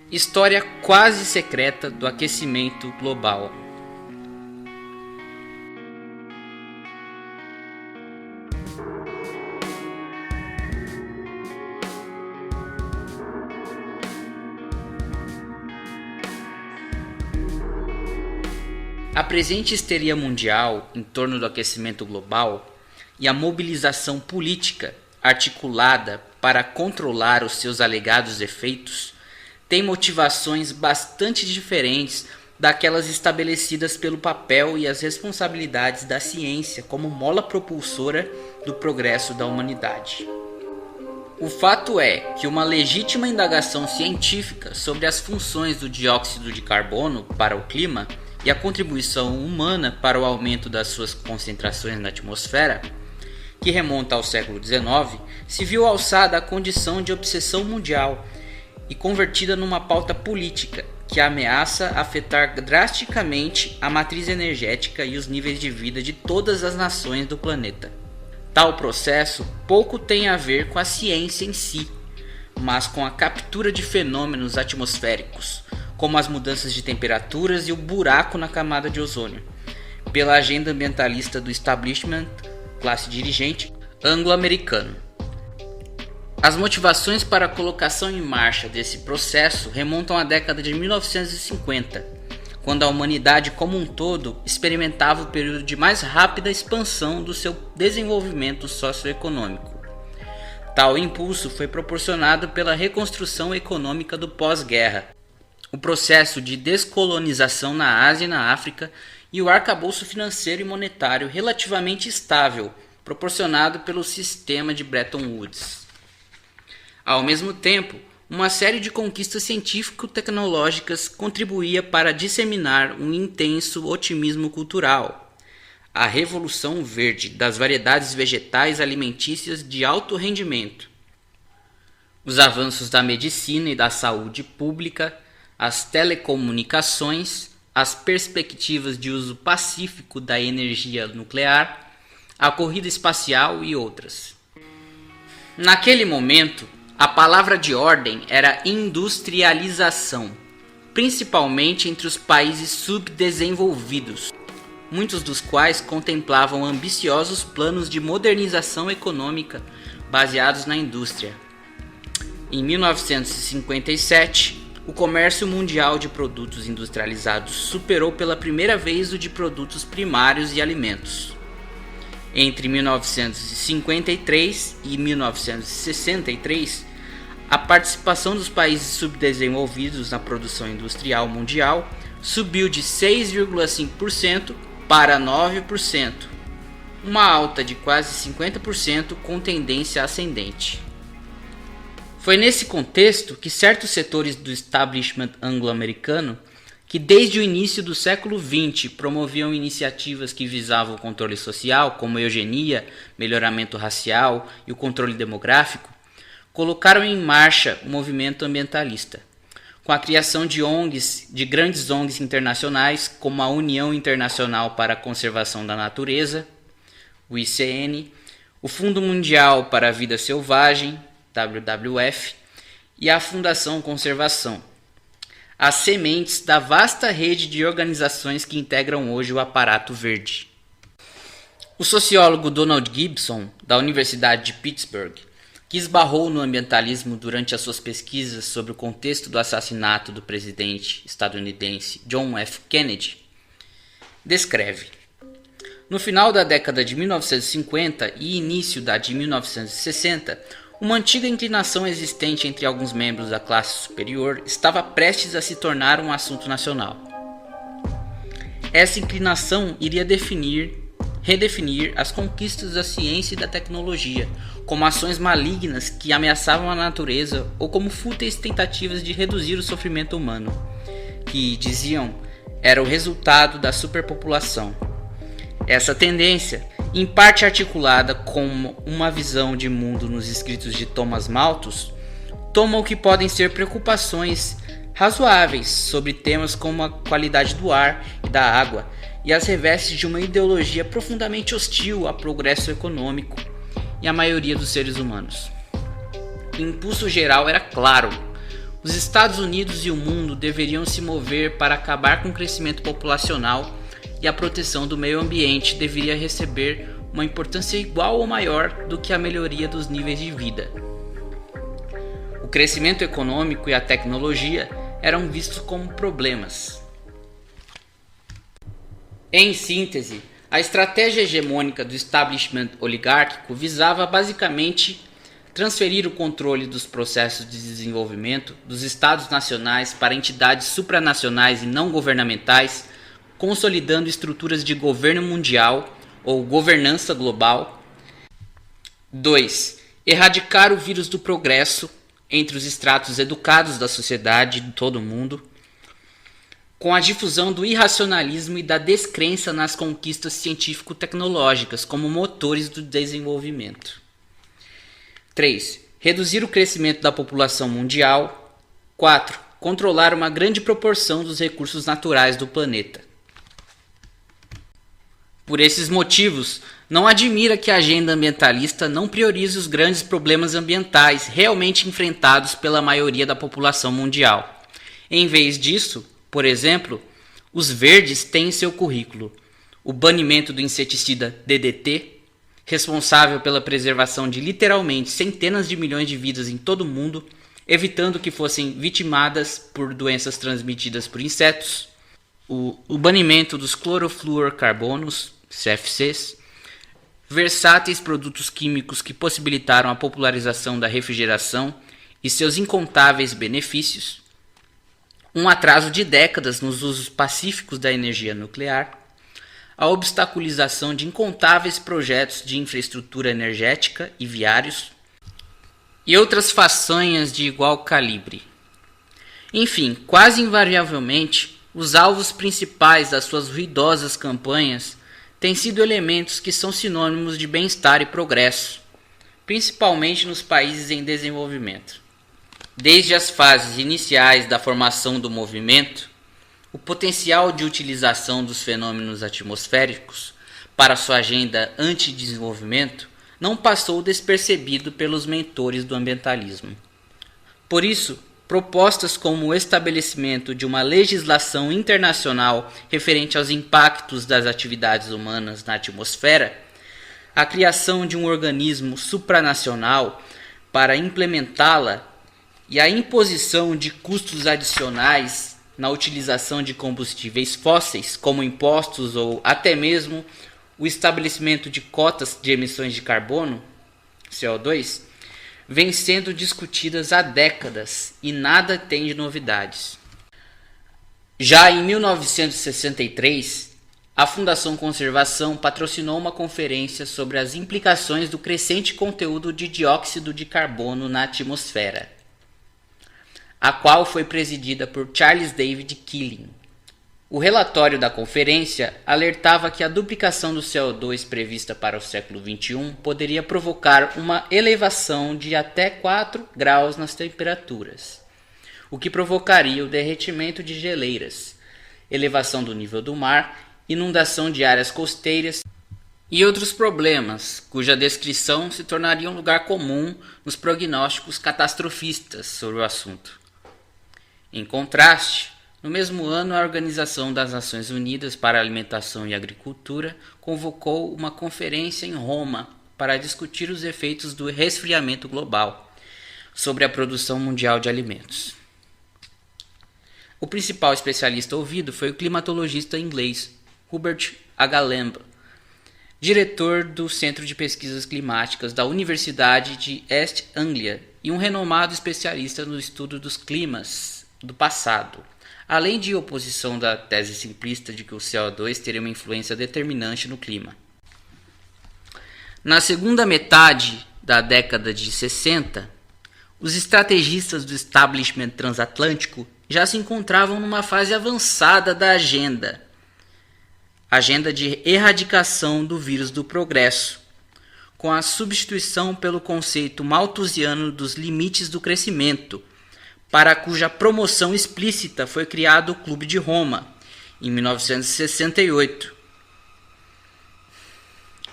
História quase secreta do aquecimento global. A presente histeria mundial em torno do aquecimento global e a mobilização política articulada para controlar os seus alegados efeitos tem motivações bastante diferentes daquelas estabelecidas pelo papel e as responsabilidades da ciência como mola propulsora do progresso da humanidade. O fato é que uma legítima indagação científica sobre as funções do dióxido de carbono para o clima e a contribuição humana para o aumento das suas concentrações na atmosfera, que remonta ao século XIX, se viu alçada à condição de obsessão mundial e convertida numa pauta política que ameaça afetar drasticamente a matriz energética e os níveis de vida de todas as nações do planeta. Tal processo pouco tem a ver com a ciência em si, mas com a captura de fenômenos atmosféricos, como as mudanças de temperaturas e o buraco na camada de ozônio, pela agenda ambientalista do establishment, classe dirigente, anglo-americano. As motivações para a colocação em marcha desse processo remontam à década de 1950, quando a humanidade como um todo experimentava o período de mais rápida expansão do seu desenvolvimento socioeconômico. Tal impulso foi proporcionado pela reconstrução econômica do pós-guerra, o processo de descolonização na Ásia e na África e o arcabouço financeiro e monetário relativamente estável, proporcionado pelo sistema de Bretton Woods. Ao mesmo tempo, uma série de conquistas científico-tecnológicas contribuía para disseminar um intenso otimismo cultural. A Revolução Verde das variedades vegetais alimentícias de alto rendimento. Os avanços da medicina e da saúde pública, as telecomunicações, as perspectivas de uso pacífico da energia nuclear, a corrida espacial e outras. Naquele momento, a palavra de ordem era industrialização, principalmente entre os países subdesenvolvidos, muitos dos quais contemplavam ambiciosos planos de modernização econômica baseados na indústria. Em 1957, o comércio mundial de produtos industrializados superou pela primeira vez o de produtos primários e alimentos. Entre 1953 e 1963, a participação dos países subdesenvolvidos na produção industrial mundial subiu de 6,5% para 9%, uma alta de quase 50% com tendência ascendente. Foi nesse contexto que certos setores do establishment anglo-americano, que desde o início do século XX promoviam iniciativas que visavam o controle social, como a eugenia, melhoramento racial e o controle demográfico, colocaram em marcha o movimento ambientalista, com a criação de ONGs, de grandes ONGs internacionais, como a União Internacional para a Conservação da Natureza, o ICN, o Fundo Mundial para a Vida Selvagem, WWF, e a Fundação Conservação, as sementes da vasta rede de organizações que integram hoje o aparato verde. O sociólogo Donald Gibson, da Universidade de Pittsburgh, que esbarrou no ambientalismo durante as suas pesquisas sobre o contexto do assassinato do presidente estadunidense John F. Kennedy, descreve: no final da década de 1950 e início da de 1960, uma antiga inclinação existente entre alguns membros da classe superior estava prestes a se tornar um assunto nacional. Essa inclinação iria redefinir as conquistas da ciência e da tecnologia como ações malignas que ameaçavam a natureza ou como fúteis tentativas de reduzir o sofrimento humano, que, diziam, era o resultado da superpopulação. Essa tendência, em parte articulada com uma visão de mundo nos escritos de Thomas Malthus, toma o que podem ser preocupações razoáveis sobre temas como a qualidade do ar e da água e as reveste de uma ideologia profundamente hostil ao progresso econômico e à maioria dos seres humanos. O impulso geral era claro: os Estados Unidos e o mundo deveriam se mover para acabar com o crescimento populacional e a proteção do meio ambiente deveria receber uma importância igual ou maior do que a melhoria dos níveis de vida. O crescimento econômico e a tecnologia eram vistos como problemas. Em síntese, a estratégia hegemônica do establishment oligárquico visava basicamente transferir o controle dos processos de desenvolvimento dos estados nacionais para entidades supranacionais e não governamentais, consolidando estruturas de governo mundial ou governança global. 2. Erradicar o vírus do progresso entre os estratos educados da sociedade de todo o mundo, com a difusão do irracionalismo e da descrença nas conquistas científico-tecnológicas como motores do desenvolvimento. 3. Reduzir o crescimento da população mundial. 4. Controlar uma grande proporção dos recursos naturais do planeta. Por esses motivos, não admira que a agenda ambientalista não priorize os grandes problemas ambientais realmente enfrentados pela maioria da população mundial. Em vez disso, por exemplo, os verdes têm em seu currículo o banimento do inseticida DDT, responsável pela preservação de literalmente centenas de milhões de vidas em todo o mundo, evitando que fossem vitimadas por doenças transmitidas por insetos, o banimento dos clorofluorcarbonos, CFCs, versáteis produtos químicos que possibilitaram a popularização da refrigeração e seus incontáveis benefícios, um atraso de décadas nos usos pacíficos da energia nuclear, a obstaculização de incontáveis projetos de infraestrutura energética e viários, e outras façanhas de igual calibre. Enfim, quase invariavelmente, os alvos principais das suas ruidosas campanhas têm sido elementos que são sinônimos de bem-estar e progresso, principalmente nos países em desenvolvimento. Desde as fases iniciais da formação do movimento, o potencial de utilização dos fenômenos atmosféricos para sua agenda anti-desenvolvimento não passou despercebido pelos mentores do ambientalismo. Por isso, propostas como o estabelecimento de uma legislação internacional referente aos impactos das atividades humanas na atmosfera, a criação de um organismo supranacional para implementá-la e a imposição de custos adicionais na utilização de combustíveis fósseis, como impostos ou até mesmo o estabelecimento de cotas de emissões de carbono, CO2, vêm sendo discutidas há décadas e nada tem de novidades. Já em 1963, a Fundação Conservação patrocinou uma conferência sobre as implicações do crescente conteúdo de dióxido de carbono na atmosfera, a qual foi presidida por Charles David Keeling. O relatório da conferência alertava que a duplicação do CO2 prevista para o século XXI poderia provocar uma elevação de até 4 graus nas temperaturas, o que provocaria o derretimento de geleiras, elevação do nível do mar, inundação de áreas costeiras e outros problemas, cuja descrição se tornaria um lugar comum nos prognósticos catastrofistas sobre o assunto. Em contraste, no mesmo ano, a Organização das Nações Unidas para a Alimentação e Agricultura convocou uma conferência em Roma para discutir os efeitos do resfriamento global sobre a produção mundial de alimentos. O principal especialista ouvido foi o climatologista inglês Hubert H. Lamb, diretor do Centro de Pesquisas Climáticas da Universidade de East Anglia e um renomado especialista no estudo dos climas do passado, além de oposição da tese simplista de que o CO2 teria uma influência determinante no clima. Na segunda metade da década de 60, os estrategistas do establishment transatlântico já se encontravam numa fase avançada da agenda de erradicação do vírus do progresso, com a substituição pelo conceito malthusiano dos limites do crescimento, para cuja promoção explícita foi criado o Clube de Roma, em 1968.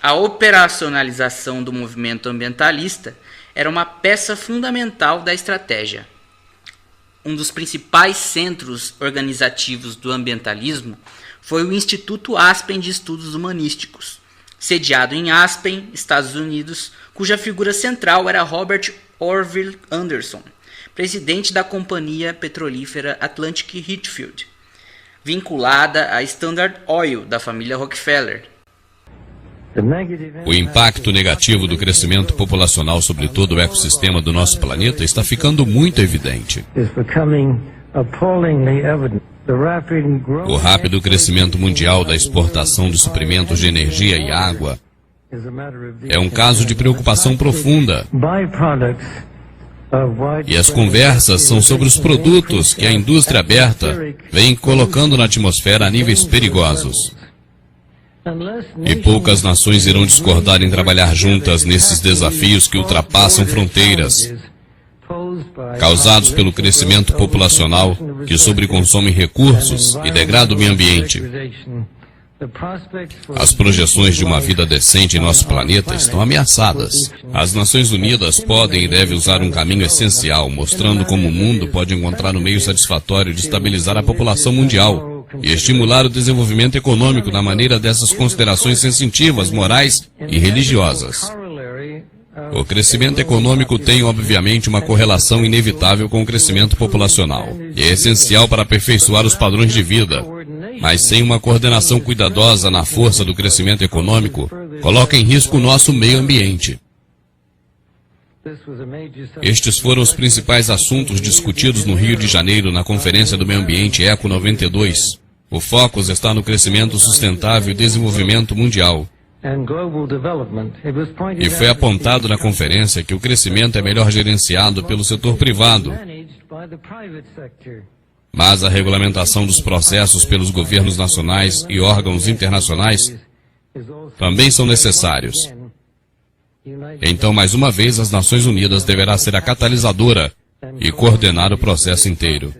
A operacionalização do movimento ambientalista era uma peça fundamental da estratégia. um dos principais centros organizativos do ambientalismo foi o Instituto Aspen de Estudos Humanísticos, sediado em Aspen, Estados Unidos, cuja figura central era Robert Orville Anderson, presidente da companhia petrolífera Atlantic Richfield, vinculada à Standard Oil da família Rockefeller. O impacto negativo do crescimento populacional sobre todo o ecossistema do nosso planeta está ficando muito evidente. O rápido crescimento mundial da exportação de suprimentos de energia e água é um caso de preocupação profunda. E as conversas são sobre os produtos que a indústria aberta vem colocando na atmosfera a níveis perigosos. E poucas nações irão discordar em trabalhar juntas nesses desafios que ultrapassam fronteiras, causados pelo crescimento populacional que sobreconsome recursos e degrada o meio ambiente. As projeções de uma vida decente em nosso planeta estão ameaçadas. As Nações Unidas podem e devem usar um caminho essencial, mostrando como o mundo pode encontrar um meio satisfatório de estabilizar a população mundial e estimular o desenvolvimento econômico na maneira dessas considerações sensitivas, morais e religiosas. O crescimento econômico tem, obviamente, uma correlação inevitável com o crescimento populacional e é essencial para aperfeiçoar os padrões de vida, mas sem uma coordenação cuidadosa na força do crescimento econômico, coloca em risco o nosso meio ambiente. Estes foram os principais assuntos discutidos no Rio de Janeiro na Conferência do Meio Ambiente ECO 92. O foco está no crescimento sustentável e desenvolvimento mundial. E foi apontado na conferência que o crescimento é melhor gerenciado pelo setor privado, mas a regulamentação dos processos pelos governos nacionais e órgãos internacionais também são necessários. Então, mais uma vez, as Nações Unidas deverá ser a catalisadora e coordenar o processo inteiro.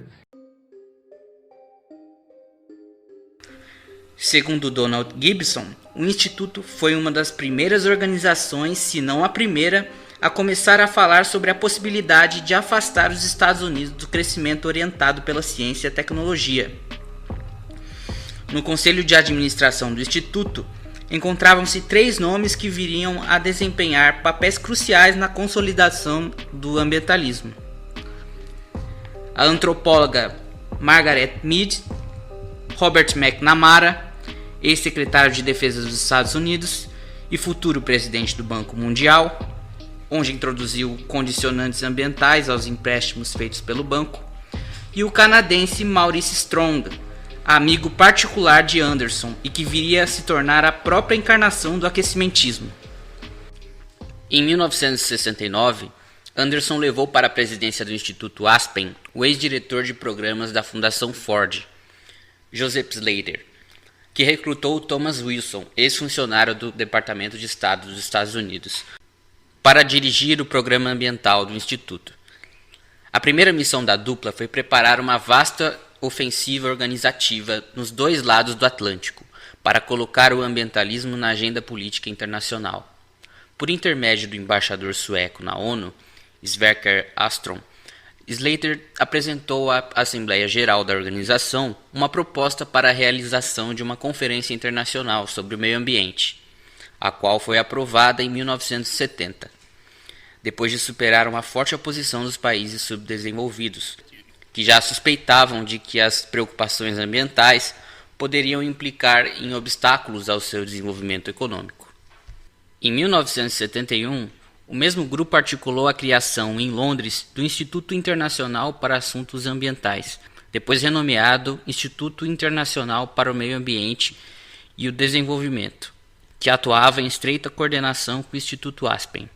Segundo Donald Gibson, o Instituto foi uma das primeiras organizações, se não a primeira, a começar a falar sobre a possibilidade de afastar os Estados Unidos do crescimento orientado pela ciência e tecnologia. No Conselho de Administração do Instituto, encontravam-se 3 nomes que viriam a desempenhar papéis cruciais na consolidação do ambientalismo: a antropóloga Margaret Mead, Robert McNamara, ex-secretário de Defesa dos Estados Unidos e futuro presidente do Banco Mundial, onde introduziu condicionantes ambientais aos empréstimos feitos pelo banco, e o canadense Maurice Strong, amigo particular de Anderson e que viria a se tornar a própria encarnação do aquecimentismo. Em 1969, Anderson levou para a presidência do Instituto Aspen o ex-diretor de programas da Fundação Ford, Joseph Slater, que recrutou Thomas Wilson, ex-funcionário do Departamento de Estado dos Estados Unidos, para dirigir o programa ambiental do Instituto. A primeira missão da dupla foi preparar uma vasta ofensiva organizativa nos 2 lados do Atlântico, para colocar o ambientalismo na agenda política internacional. Por intermédio do embaixador sueco na ONU, Sverker Astrom, Slater apresentou à Assembleia Geral da organização uma proposta para a realização de uma conferência internacional sobre o meio ambiente, a qual foi aprovada em 1970, depois de superar uma forte oposição dos países subdesenvolvidos, que já suspeitavam de que as preocupações ambientais poderiam implicar em obstáculos ao seu desenvolvimento econômico. Em 1971, o mesmo grupo articulou a criação, em Londres, do Instituto Internacional para Assuntos Ambientais, depois renomeado Instituto Internacional para o Meio Ambiente e o Desenvolvimento, que atuava em estreita coordenação com o Instituto Aspen.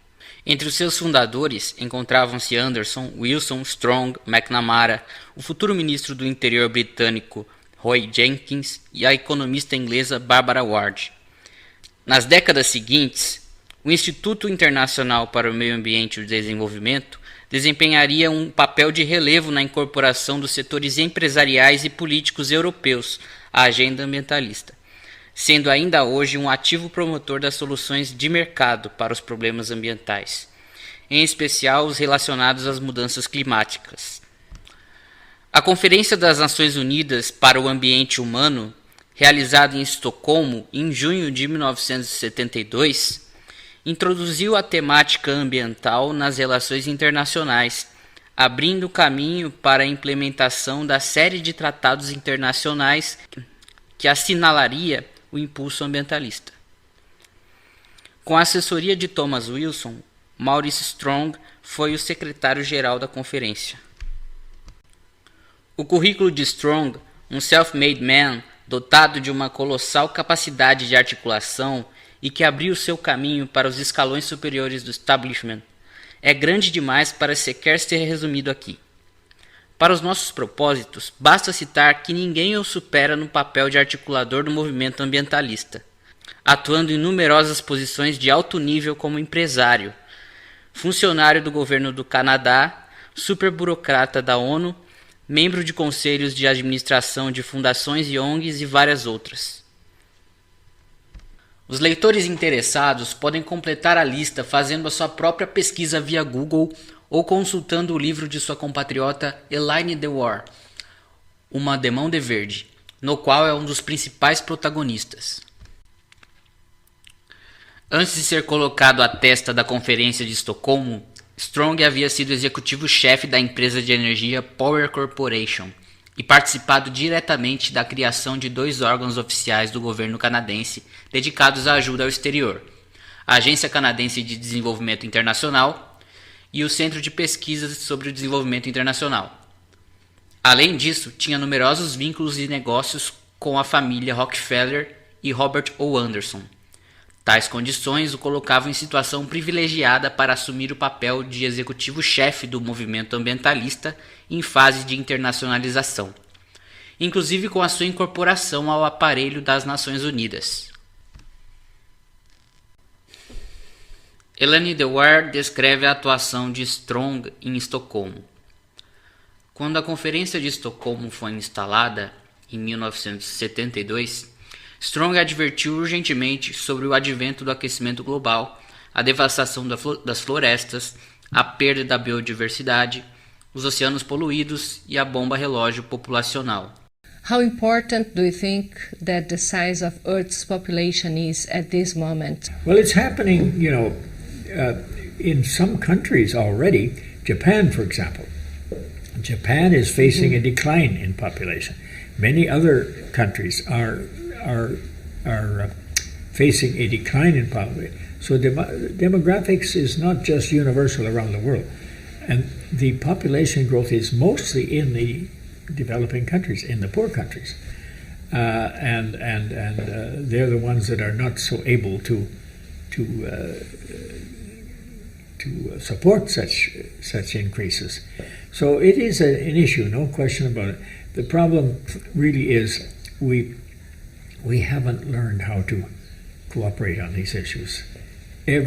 Entre os seus fundadores encontravam-se Anderson, Wilson, Strong, McNamara, o futuro ministro do Interior britânico Roy Jenkins e a economista inglesa Barbara Ward. Nas décadas seguintes, o Instituto Internacional para o Meio Ambiente e o Desenvolvimento desempenharia um papel de relevo na incorporação dos setores empresariais e políticos europeus à agenda ambientalista, sendo ainda hoje um ativo promotor das soluções de mercado para os problemas ambientais, em especial os relacionados às mudanças climáticas. A Conferência das Nações Unidas para o Ambiente Humano, realizada em Estocolmo em junho de 1972, introduziu a temática ambiental nas relações internacionais, abrindo caminho para a implementação da série de tratados internacionais que assinalaria o impulso ambientalista. Com a assessoria de Thomas Wilson, Maurice Strong foi o secretário-geral da conferência. O currículo de Strong, um self-made man dotado de uma colossal capacidade de articulação e que abriu seu caminho para os escalões superiores do establishment, é grande demais para sequer ser resumido aqui. Para os nossos propósitos, basta citar que ninguém o supera no papel de articulador do movimento ambientalista, atuando em numerosas posições de alto nível como empresário, funcionário do governo do Canadá, superburocrata da ONU, membro de conselhos de administração de fundações e ONGs e várias outras. Os leitores interessados podem completar a lista fazendo a sua própria pesquisa via Google ou consultando o livro de sua compatriota Elaine Dewar, Uma Demão de Verde, no qual é um dos principais protagonistas. Antes de ser colocado à testa da Conferência de Estocolmo, Strong havia sido executivo-chefe da empresa de energia Power Corporation e participado diretamente da criação de 2 órgãos oficiais do governo canadense dedicados à ajuda ao exterior, a Agência Canadense de Desenvolvimento Internacional e o Centro de Pesquisas sobre o Desenvolvimento Internacional. Além disso, tinha numerosos vínculos e negócios com a família Rockefeller e Robert O. Anderson. Tais condições o colocavam em situação privilegiada para assumir o papel de executivo-chefe do movimento ambientalista em fase de internacionalização, inclusive com a sua incorporação ao aparelho das Nações Unidas. Elaine Dewar descreve a atuação de Strong em Estocolmo. Quando a Conferência de Estocolmo foi instalada, em 1972, Strong advertiu urgentemente sobre o advento do aquecimento global, a devastação das florestas, a perda da biodiversidade, os oceanos poluídos e a bomba relógio populacional. How important do you think that the size of Earth's population is at this moment? Well, it's happening, in some countries already. Japan, for example. Japan is facing a decline in population. Many other countries are facing a decline in population. So demographics is not just universal around the world. And the population growth is mostly in the developing countries, in the poor countries. And they're the ones that are not so able to support such increases. So it is an issue, no question about it. The problem really is we haven't learned how to cooperate on these issues. The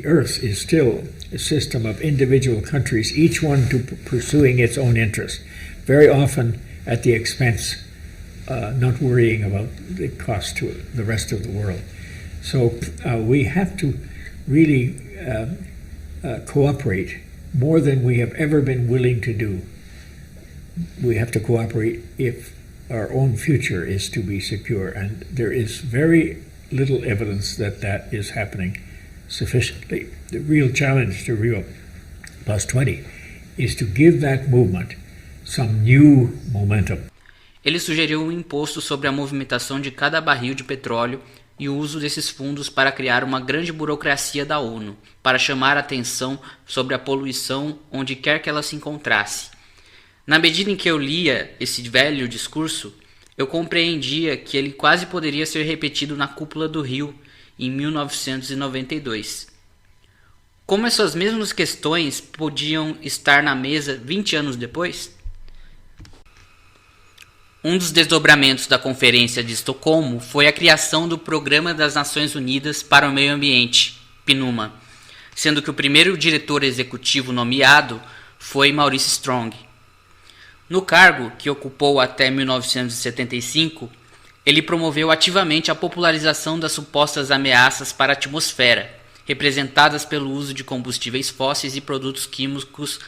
Earth is still a system of individual countries, each one pursuing its own interest, very often at the expense, not worrying about the cost to the rest of the world. So we have to really cooperate more than we have ever been willing to do. We have to cooperate if our own future is to be secure, and there is very little evidence that that is happening sufficiently. The real challenge to Rio Plus 20 is to give that movement some new momentum. Ele sugeriu um imposto sobre a movimentação de cada barril de petróleo e o uso desses fundos para criar uma grande burocracia da ONU, para chamar a atenção sobre a poluição onde quer que ela se encontrasse. Na medida em que eu lia esse velho discurso, eu compreendia que ele quase poderia ser repetido na Cúpula do Rio, em 1992. Como essas mesmas questões podiam estar na mesa 20 anos depois? Um dos desdobramentos da Conferência de Estocolmo foi a criação do Programa das Nações Unidas para o Meio Ambiente, PNUMA, sendo que o primeiro diretor executivo nomeado foi Maurice Strong. No cargo, que ocupou até 1975, ele promoveu ativamente a popularização das supostas ameaças para a atmosfera, representadas pelo uso de combustíveis fósseis e produtos químicos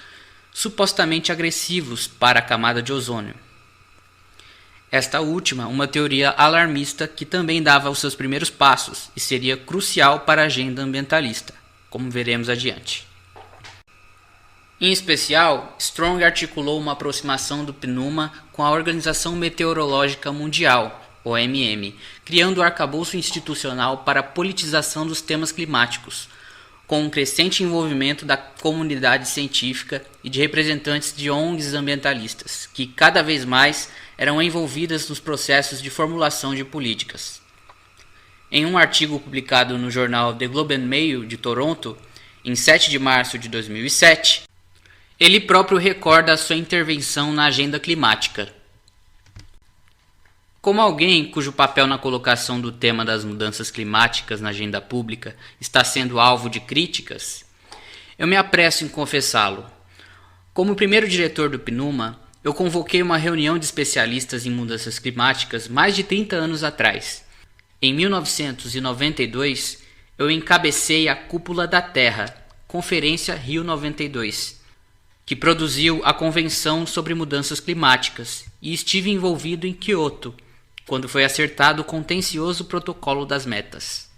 supostamente agressivos para a camada de ozônio. Esta última, uma teoria alarmista que também dava os seus primeiros passos e seria crucial para a agenda ambientalista, como veremos adiante. Em especial, Strong articulou uma aproximação do PNUMA com a Organização Meteorológica Mundial, OMM, criando o arcabouço institucional para a politização dos temas climáticos, com um crescente envolvimento da comunidade científica e de representantes de ONGs ambientalistas, que cada vez mais eram envolvidas nos processos de formulação de políticas. Em um artigo publicado no jornal The Globe and Mail de Toronto, em 7 de março de 2007, ele próprio recorda a sua intervenção na agenda climática. Como alguém cujo papel na colocação do tema das mudanças climáticas na agenda pública está sendo alvo de críticas, eu me apresso em confessá-lo. Como primeiro diretor do PNUMA, eu convoquei uma reunião de especialistas em mudanças climáticas mais de 30 anos atrás. Em 1992, eu encabecei a Cúpula da Terra, Conferência Rio 92, que produziu a Convenção sobre Mudanças Climáticas, e estive envolvido em Kyoto, quando foi acertado o contencioso protocolo das metas.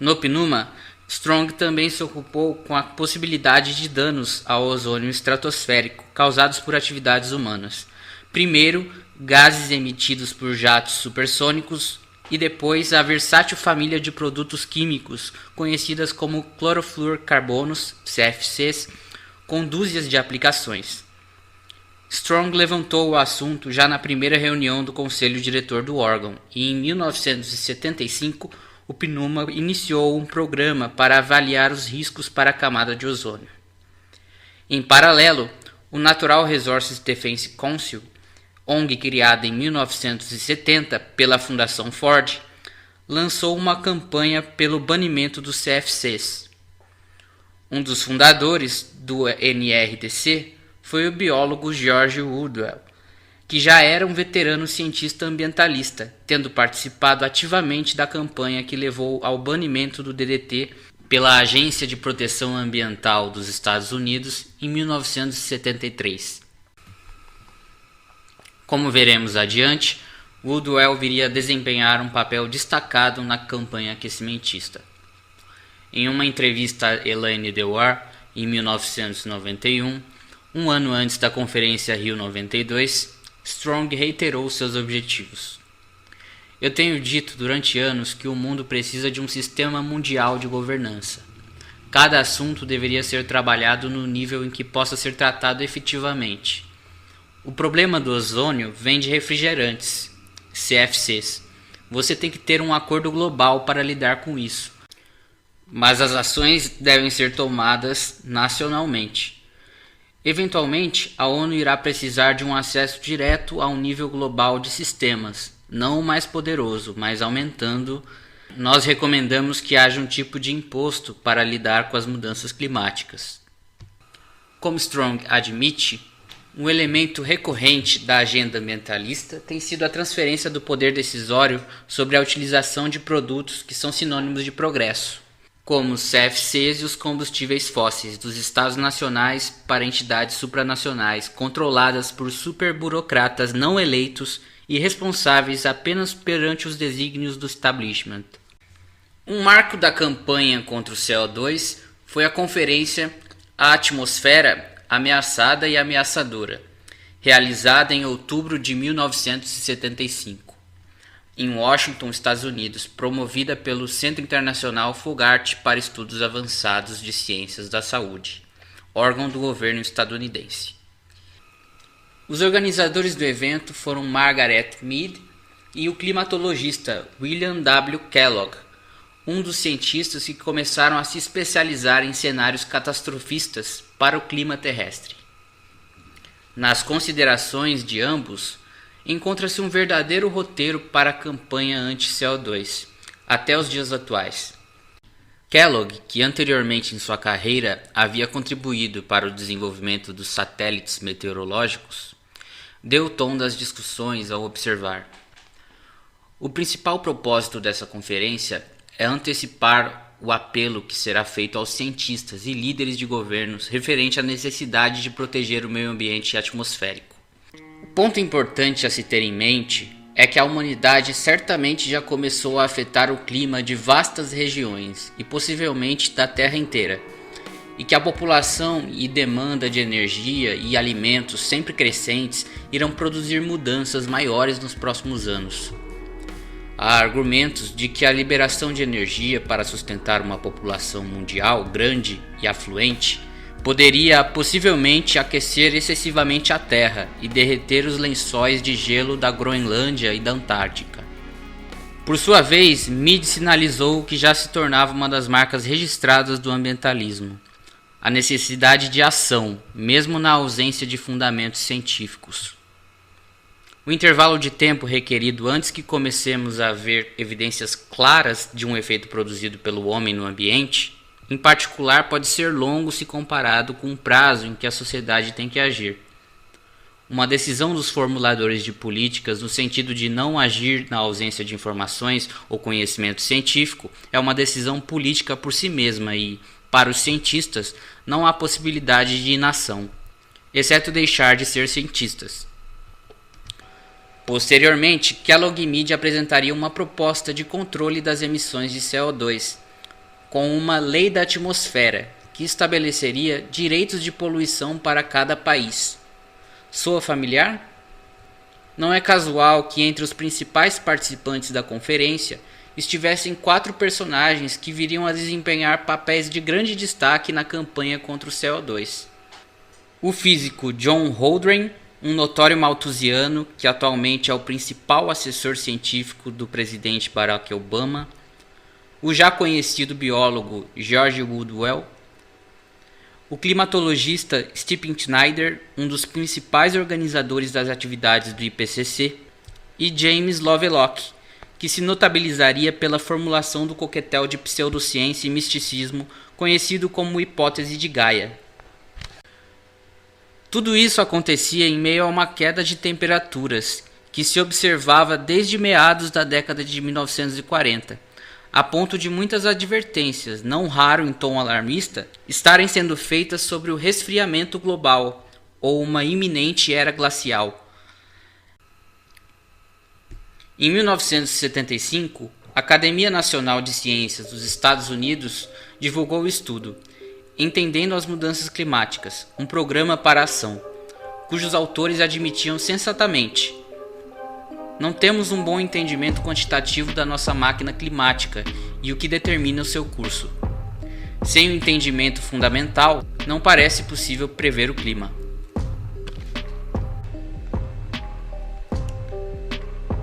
No PNUMA, Strong também se ocupou com a possibilidade de danos ao ozônio estratosférico causados por atividades humanas. Primeiro, gases emitidos por jatos supersônicos e depois a versátil família de produtos químicos conhecidas como clorofluorcarbonos, CFCs, com dúzias de aplicações. Strong levantou o assunto já na primeira reunião do Conselho Diretor do órgão e em 1975 o PNUMA iniciou um programa para avaliar os riscos para a camada de ozônio. Em paralelo, o Natural Resources Defense Council, ONG criada em 1970 pela Fundação Ford, lançou uma campanha pelo banimento dos CFCs. Um dos fundadores do NRDC foi o biólogo George Woodwell, que já era um veterano cientista ambientalista, tendo participado ativamente da campanha que levou ao banimento do DDT pela Agência de Proteção Ambiental dos Estados Unidos em 1973. Como veremos adiante, Woodwell viria a desempenhar um papel destacado na campanha aquecimentista. Em uma entrevista a Elaine Dewar, em 1991, um ano antes da Conferência Rio 92, Strong reiterou seus objetivos. Eu tenho dito durante anos que o mundo precisa de um sistema mundial de governança. Cada assunto deveria ser trabalhado no nível em que possa ser tratado efetivamente. O problema do ozônio vem de refrigerantes, CFCs. Você tem que ter um acordo global para lidar com isso. Mas as ações devem ser tomadas nacionalmente. Eventualmente, a ONU irá precisar de um acesso direto a um nível global de sistemas, não o mais poderoso, mas aumentando. Nós recomendamos que haja um tipo de imposto para lidar com as mudanças climáticas. Como Strong admite, um elemento recorrente da agenda ambientalista tem sido a transferência do poder decisório sobre a utilização de produtos que são sinônimos de progresso, como os CFCs e os combustíveis fósseis, dos estados nacionais para entidades supranacionais, controladas por superburocratas não eleitos e responsáveis apenas perante os desígnios do establishment. Um marco da campanha contra o CO2 foi a conferência A Atmosfera Ameaçada e Ameaçadora, realizada em outubro de 1975. Em Washington, Estados Unidos, promovida pelo Centro Internacional Fogarty para Estudos Avançados de Ciências da Saúde, órgão do governo estadunidense. Os organizadores do evento foram Margaret Mead e o climatologista William W. Kellogg, um dos cientistas que começaram a se especializar em cenários catastrofistas para o clima terrestre. Nas considerações de ambos, encontra-se um verdadeiro roteiro para a campanha anti-CO2, até os dias atuais. Kellogg, que anteriormente em sua carreira havia contribuído para o desenvolvimento dos satélites meteorológicos, deu o tom das discussões ao observar: o principal propósito dessa conferência é antecipar o apelo que será feito aos cientistas e líderes de governos referente à necessidade de proteger o meio ambiente atmosférico. O ponto importante a se ter em mente é que a humanidade certamente já começou a afetar o clima de vastas regiões e possivelmente da Terra inteira, e que a população e demanda de energia e alimentos sempre crescentes irão produzir mudanças maiores nos próximos anos. Há argumentos de que a liberação de energia para sustentar uma população mundial grande e afluente poderia possivelmente aquecer excessivamente a Terra e derreter os lençóis de gelo da Groenlândia e da Antártica. Por sua vez, Mead sinalizou que já se tornava uma das marcas registradas do ambientalismo: a necessidade de ação, mesmo na ausência de fundamentos científicos. O intervalo de tempo requerido antes que comecemos a ver evidências claras de um efeito produzido pelo homem no ambiente, em particular, pode ser longo se comparado com o prazo em que a sociedade tem que agir. Uma decisão dos formuladores de políticas no sentido de não agir na ausência de informações ou conhecimento científico é uma decisão política por si mesma e, para os cientistas, não há possibilidade de inação, exceto deixar de ser cientistas. Posteriormente, Kellogg e Mead apresentariam uma proposta de controle das emissões de CO2, com uma lei da atmosfera, que estabeleceria direitos de poluição para cada país. Soa familiar? Não é casual que entre os principais participantes da conferência estivessem 4 personagens que viriam a desempenhar papéis de grande destaque na campanha contra o CO2. O físico John Holdren, um notório malthusiano que atualmente é o principal assessor científico do presidente Barack Obama, o já conhecido biólogo George Woodwell, o climatologista Stephen Schneider, um dos principais organizadores das atividades do IPCC, e James Lovelock, que se notabilizaria pela formulação do coquetel de pseudociência e misticismo conhecido como hipótese de Gaia. Tudo isso acontecia em meio a uma queda de temperaturas que se observava desde meados da década de 1940, a ponto de muitas advertências, não raro em tom alarmista, estarem sendo feitas sobre o resfriamento global ou uma iminente era glacial. Em 1975, a Academia Nacional de Ciências dos Estados Unidos divulgou o estudo Entendendo as Mudanças Climáticas, um programa para a ação, cujos autores admitiam sensatamente: não temos um bom entendimento quantitativo da nossa máquina climática e o que determina o seu curso. Sem o entendimento fundamental, não parece possível prever o clima.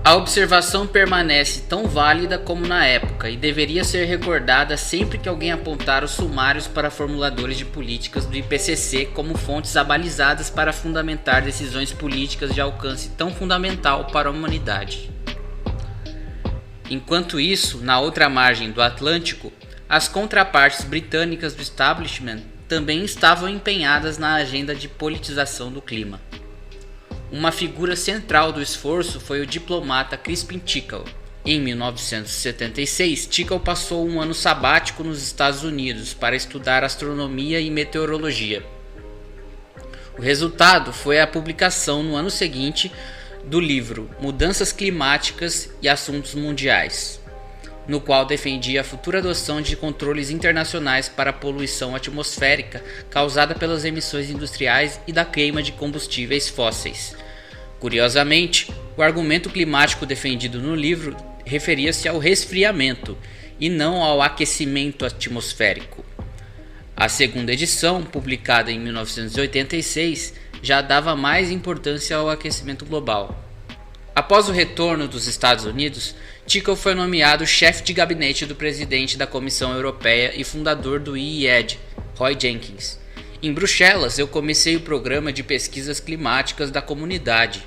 A observação permanece tão válida como na época e deveria ser recordada sempre que alguém apontar os sumários para formuladores de políticas do IPCC como fontes abalizadas para fundamentar decisões políticas de alcance tão fundamental para a humanidade. Enquanto isso, na outra margem do Atlântico, as contrapartes britânicas do establishment também estavam empenhadas na agenda de politização do clima. Uma figura central do esforço foi o diplomata Crispin Tickle. Em 1976, Tickle passou um ano sabático nos Estados Unidos para estudar astronomia e meteorologia. O resultado foi a publicação no ano seguinte do livro Mudanças Climáticas e Assuntos Mundiais, no qual defendia a futura adoção de controles internacionais para a poluição atmosférica causada pelas emissões industriais e da queima de combustíveis fósseis. Curiosamente, o argumento climático defendido no livro referia-se ao resfriamento e não ao aquecimento atmosférico. A segunda edição, publicada em 1986, já dava mais importância ao aquecimento global. Após o retorno dos Estados Unidos, Tickle foi nomeado chefe de gabinete do presidente da Comissão Europeia e fundador do IED, Roy Jenkins. Em Bruxelas, eu comecei o programa de pesquisas climáticas da comunidade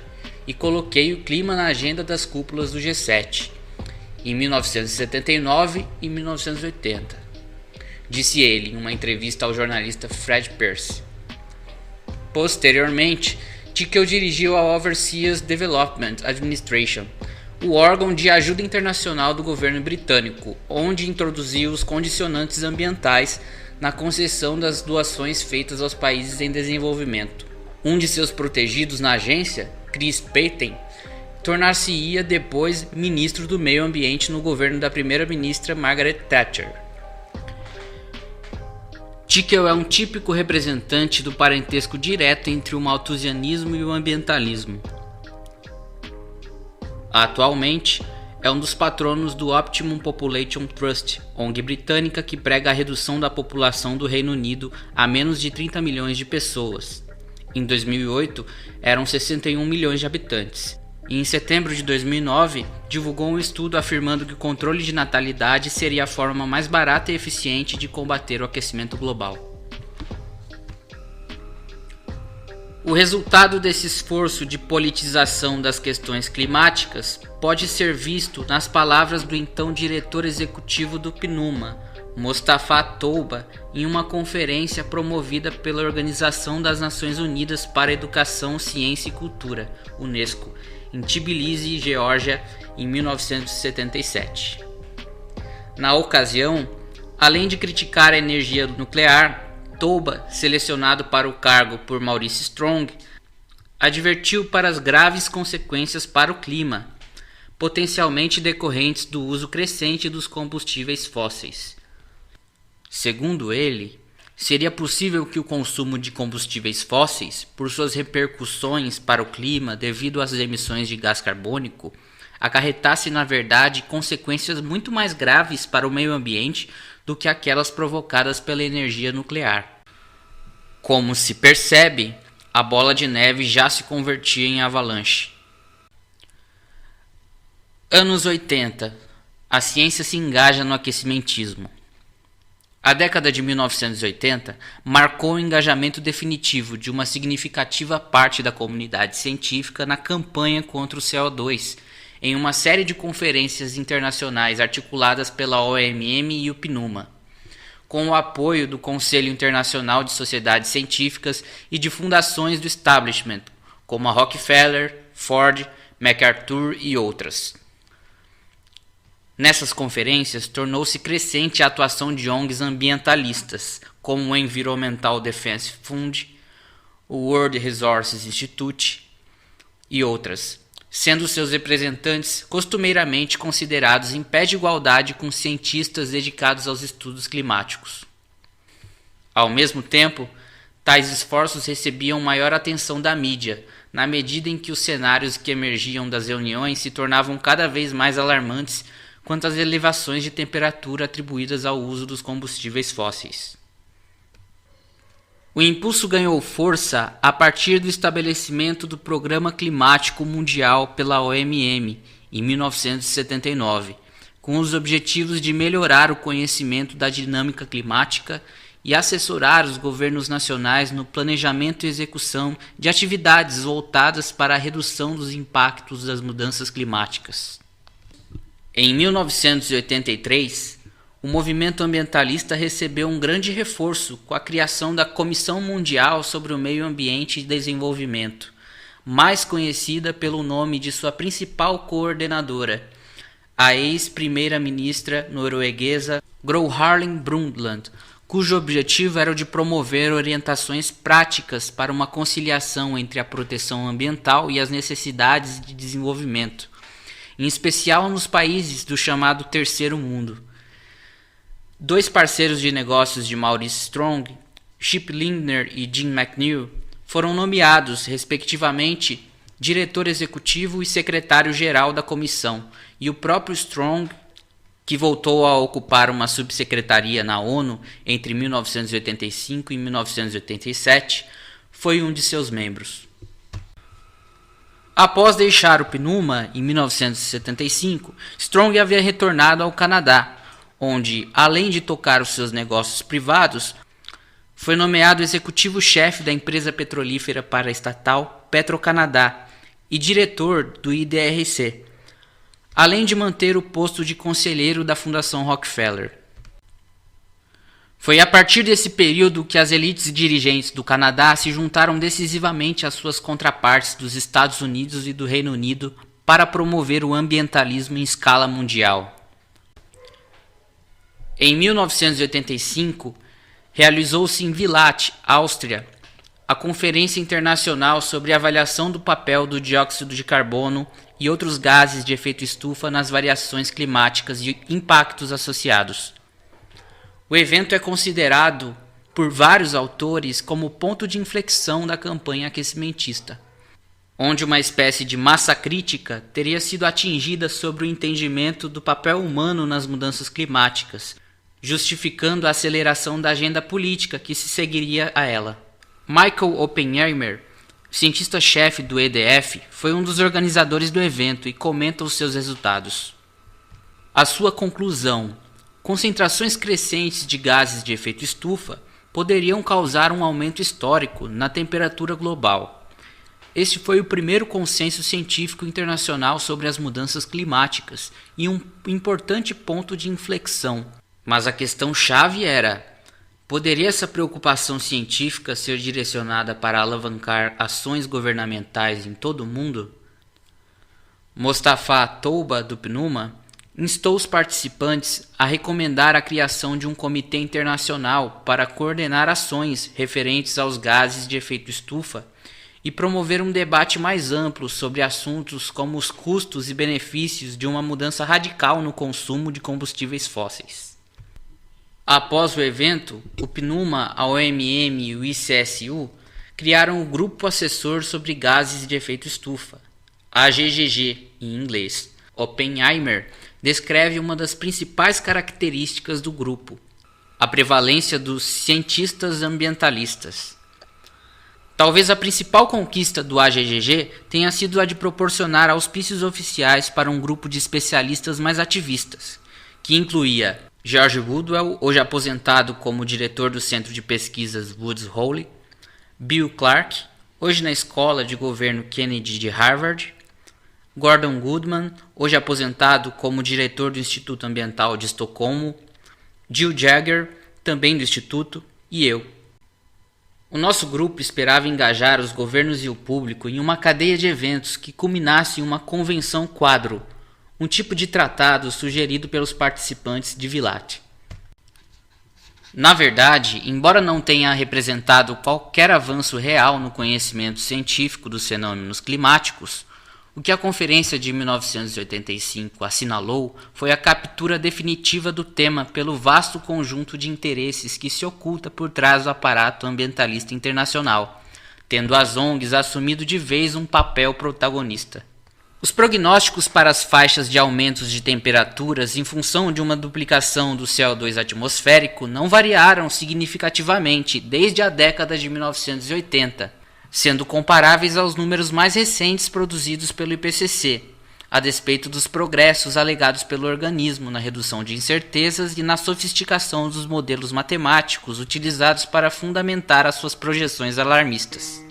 e coloquei o clima na agenda das cúpulas do G7, em 1979 e 1980, disse ele em uma entrevista ao jornalista Fred Pearce. Posteriormente, Tickle dirigiu a Overseas Development Administration, o órgão de ajuda internacional do governo britânico, onde introduziu os condicionantes ambientais na concessão das doações feitas aos países em desenvolvimento. Um de seus protegidos na agência, Chris Patten, tornar-se-ia depois ministro do meio ambiente no governo da primeira-ministra Margaret Thatcher. Tickell é um típico representante do parentesco direto entre o malthusianismo e o ambientalismo. Atualmente, é um dos patronos do Optimum Population Trust, ONG britânica que prega a redução da população do Reino Unido a menos de 30 milhões de pessoas. Em 2008, eram 61 milhões de habitantes. E em setembro de 2009, divulgou um estudo afirmando que o controle de natalidade seria a forma mais barata e eficiente de combater o aquecimento global. O resultado desse esforço de politização das questões climáticas pode ser visto nas palavras do então diretor executivo do PNUMA, Mostafa Touba, em uma conferência promovida pela Organização das Nações Unidas para a Educação, Ciência e Cultura, UNESCO, em Tbilisi, Geórgia, em 1977. Na ocasião, além de criticar a energia nuclear, Touba, selecionado para o cargo por Maurice Strong, advertiu para as graves consequências para o clima, potencialmente decorrentes do uso crescente dos combustíveis fósseis. Segundo ele, seria possível que o consumo de combustíveis fósseis, por suas repercussões para o clima devido às emissões de gás carbônico, acarretasse na verdade consequências muito mais graves para o meio ambiente do que aquelas provocadas pela energia nuclear. Como se percebe, a bola de neve já se convertia em avalanche. Anos 80. A ciência se engaja no aquecimentismo. A década de 1980 marcou o engajamento definitivo de uma significativa parte da comunidade científica na campanha contra o CO2, em uma série de conferências internacionais articuladas pela OMM e o PNUMA, com o apoio do Conselho Internacional de Sociedades Científicas e de fundações do establishment, como a Rockefeller, Ford, MacArthur e outras. Nessas conferências, tornou-se crescente a atuação de ONGs ambientalistas, como o Environmental Defense Fund, o World Resources Institute e outras, sendo seus representantes costumeiramente considerados em pé de igualdade com cientistas dedicados aos estudos climáticos. Ao mesmo tempo, tais esforços recebiam maior atenção da mídia, na medida em que os cenários que emergiam das reuniões se tornavam cada vez mais alarmantes quanto às elevações de temperatura atribuídas ao uso dos combustíveis fósseis. O impulso ganhou força a partir do estabelecimento do Programa Climático Mundial pela OMM, em 1979, com os objetivos de melhorar o conhecimento da dinâmica climática e assessorar os governos nacionais no planejamento e execução de atividades voltadas para a redução dos impactos das mudanças climáticas. Em 1983, o movimento ambientalista recebeu um grande reforço com a criação da Comissão Mundial sobre o Meio Ambiente e Desenvolvimento, mais conhecida pelo nome de sua principal coordenadora, a ex-primeira-ministra norueguesa Gro Harlem Brundtland, cujo objetivo era o de promover orientações práticas para uma conciliação entre a proteção ambiental e as necessidades de desenvolvimento, em especial nos países do chamado Terceiro Mundo. Dois parceiros de negócios de Maurice Strong, Chip Lindner e Jim McNeil, foram nomeados, respectivamente, diretor executivo e secretário-geral da comissão, e o próprio Strong, que voltou a ocupar uma subsecretaria na ONU entre 1985 e 1987, foi um de seus membros. Após deixar o PNUMA em 1975, Strong havia retornado ao Canadá, onde, além de tocar os seus negócios privados, foi nomeado executivo-chefe da empresa petrolífera paraestatal Petro-Canadá e diretor do IDRC, além de manter o posto de conselheiro da Fundação Rockefeller. Foi a partir desse período que as elites dirigentes do Canadá se juntaram decisivamente às suas contrapartes dos Estados Unidos e do Reino Unido para promover o ambientalismo em escala mundial. Em 1985, realizou-se em Villach, Áustria, a Conferência Internacional sobre a Avaliação do Papel do Dióxido de Carbono e outros gases de efeito estufa nas variações climáticas e impactos associados. O evento é considerado por vários autores como ponto de inflexão da campanha aquecimentista, onde uma espécie de massa crítica teria sido atingida sobre o entendimento do papel humano nas mudanças climáticas, justificando a aceleração da agenda política que se seguiria a ela. Michael Oppenheimer, cientista-chefe do EDF, foi um dos organizadores do evento e comenta os seus resultados. A sua conclusão: concentrações crescentes de gases de efeito estufa poderiam causar um aumento histórico na temperatura global. Este foi o primeiro consenso científico internacional sobre as mudanças climáticas e um importante ponto de inflexão. Mas a questão-chave era: poderia essa preocupação científica ser direcionada para alavancar ações governamentais em todo o mundo? Mostafa Touba, do PNUMA, instou os participantes a recomendar a criação de um comitê internacional para coordenar ações referentes aos gases de efeito estufa e promover um debate mais amplo sobre assuntos como os custos e benefícios de uma mudança radical no consumo de combustíveis fósseis. Após o evento, o PNUMA, a OMM e o ICSU criaram o Grupo Assessor sobre Gases de Efeito Estufa, AGGG em inglês. Oppenheimer descreve uma das principais características do grupo: a prevalência dos cientistas ambientalistas. Talvez a principal conquista do AGGG tenha sido a de proporcionar auspícios oficiais para um grupo de especialistas mais ativistas, que incluía George Woodwell, hoje aposentado como diretor do Centro de Pesquisas Woods Hole, Bill Clark, hoje na Escola de Governo Kennedy de Harvard, Gordon Goodman, hoje aposentado como diretor do Instituto Ambiental de Estocolmo, Jill Jagger, também do Instituto, e eu. O nosso grupo esperava engajar os governos e o público em uma cadeia de eventos que culminasse em uma convenção quadro, um tipo de tratado sugerido pelos participantes de Villach. Na verdade, embora não tenha representado qualquer avanço real no conhecimento científico dos fenômenos climáticos, o que a Conferência de 1985 assinalou foi a captura definitiva do tema pelo vasto conjunto de interesses que se oculta por trás do aparato ambientalista internacional, tendo as ONGs assumido de vez um papel protagonista. Os prognósticos para as faixas de aumentos de temperaturas em função de uma duplicação do CO2 atmosférico não variaram significativamente desde a década de 1980, sendo comparáveis aos números mais recentes produzidos pelo IPCC, a despeito dos progressos alegados pelo organismo na redução de incertezas e na sofisticação dos modelos matemáticos utilizados para fundamentar as suas projeções alarmistas.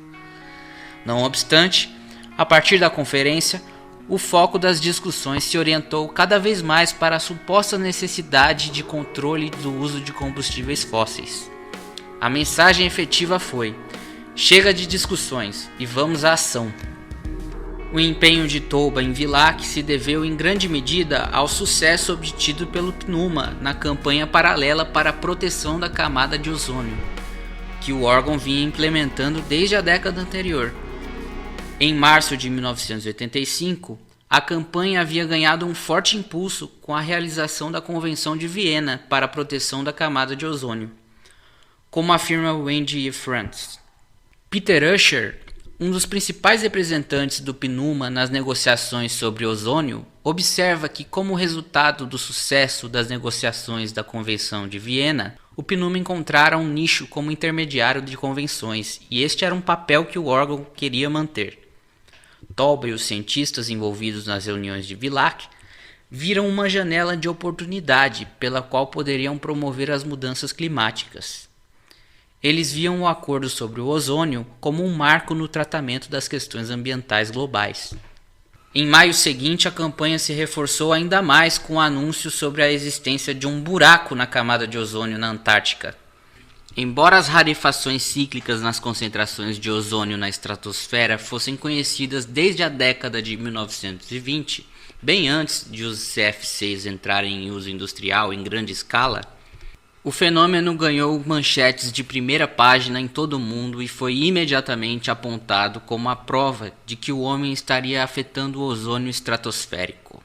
Não obstante, a partir da conferência, o foco das discussões se orientou cada vez mais para a suposta necessidade de controle do uso de combustíveis fósseis. A mensagem efetiva foi: chega de discussões e vamos à ação. O empenho de Touba em Villach se deveu em grande medida ao sucesso obtido pelo PNUMA na campanha paralela para a proteção da camada de ozônio, que o órgão vinha implementando desde a década anterior. Em março de 1985, a campanha havia ganhado um forte impulso com a realização da Convenção de Viena para a proteção da camada de ozônio, como afirma Wendy E. Frantz. Peter Usher, um dos principais representantes do PNUMA nas negociações sobre ozônio, observa que, como resultado do sucesso das negociações da Convenção de Viena, o PNUMA encontrara um nicho como intermediário de convenções, e este era um papel que o órgão queria manter. Touba e os cientistas envolvidos nas reuniões de Villach viram uma janela de oportunidade pela qual poderiam promover as mudanças climáticas. Eles viam o acordo sobre o ozônio como um marco no tratamento das questões ambientais globais. Em maio seguinte, a campanha se reforçou ainda mais com o anúncio sobre a existência de um buraco na camada de ozônio na Antártica. Embora as rarefações cíclicas nas concentrações de ozônio na estratosfera fossem conhecidas desde a década de 1920, bem antes de os CFCs entrarem em uso industrial em grande escala, o fenômeno ganhou manchetes de primeira página em todo o mundo e foi imediatamente apontado como a prova de que o homem estaria afetando o ozônio estratosférico.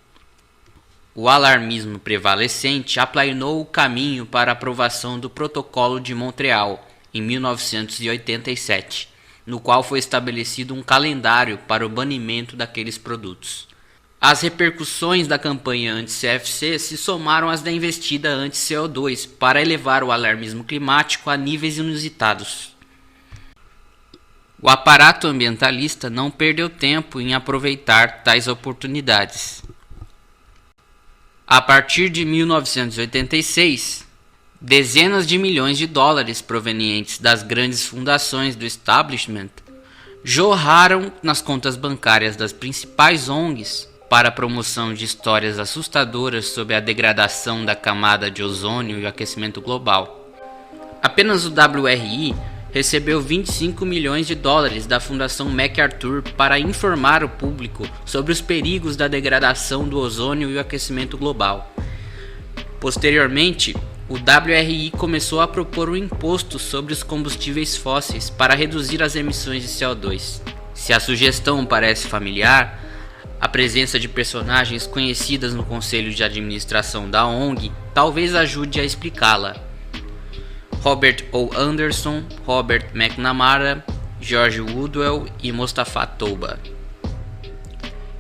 O alarmismo prevalecente aplainou o caminho para a aprovação do Protocolo de Montreal, em 1987, no qual foi estabelecido um calendário para o banimento daqueles produtos. As repercussões da campanha anti-CFC se somaram às da investida anti-CO2 para elevar o alarmismo climático a níveis inusitados. O aparato ambientalista não perdeu tempo em aproveitar tais oportunidades. A partir de 1986, dezenas de milhões de dólares provenientes das grandes fundações do establishment jorraram nas contas bancárias das principais ONGs para a promoção de histórias assustadoras sobre a degradação da camada de ozônio e o aquecimento global. Apenas o WRI recebeu 25 milhões de dólares da Fundação MacArthur para informar o público sobre os perigos da degradação do ozônio e o aquecimento global. Posteriormente, o WRI começou a propor um imposto sobre os combustíveis fósseis para reduzir as emissões de CO2. Se a sugestão parece familiar, a presença de personagens conhecidas no conselho de administração da ONG talvez ajude a explicá-la. Robert O. Anderson, Robert McNamara, George Woodwell e Mostafa Touba.